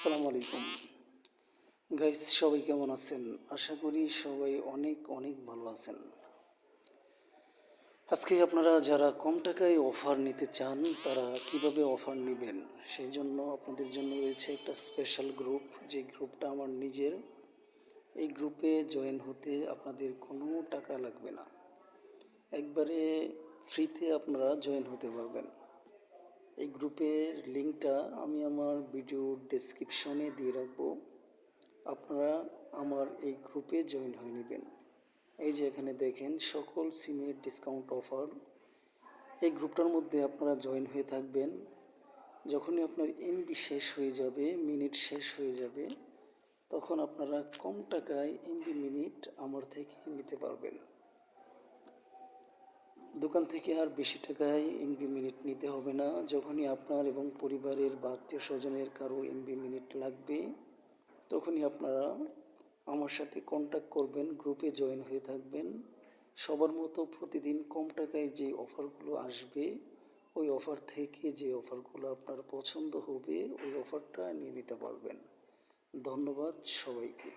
আসসালামু আলাইকুম গাইস, সবাই কেমন আছেন? আশা করি সবাই অনেক অনেক ভালো আছেন। আজকে আপনারা যারা কম টাকায় অফার নিতে চান তারা কিভাবে অফার নেবেন সেই জন্য আপনাদের জন্য রয়েছে একটা স্পেশাল গ্রুপ, যে গ্রুপটা আমার নিজের। এই গ্রুপে জয়েন হতে আপনাদের কোনো টাকা লাগবে না, একবারে ফ্রিতে আপনারা জয়েন হতে পারবেন। এই গ্রুপের লিঙ্কটা আমি আমার ভিডিও ডেসক্রিপশনে দিয়ে রাখবো। আপনারা আমার এই গ্রুপে জয়েন হয়ে নেবেন। এই যে এখানে দেখেন সকল সিমের ডিসকাউন্ট অফার। এই গ্রুপটার মধ্যে আপনারা জয়েন হয়ে থাকবেন। যখনই আপনার এমবি শেষ হয়ে যাবে, মিনিট শেষ হয়ে যাবে, তখন আপনারা কম টাকায় এমবি মিনিট আমার থেকে নিতে পারবেন। দোকান থেকে আর বেশি টাকায় এমবি মিনিট নিতে হবে না। যখনই আপনার এবং পরিবারের বা আত্মীয় স্বজনের কারো এমবি মিনিট লাগবে, তখনই আপনারা আমার সাথে কন্ট্যাক্ট করবেন, গ্রুপে জয়েন হয়ে থাকবেন। সবার মতো প্রতিদিন কম টাকায় যে অফারগুলো আসবে, ওই অফার থেকে যে অফারগুলো আপনার পছন্দ হবে ওই অফারটা নিয়ে নিতে পারবেন। ধন্যবাদ সবাইকে।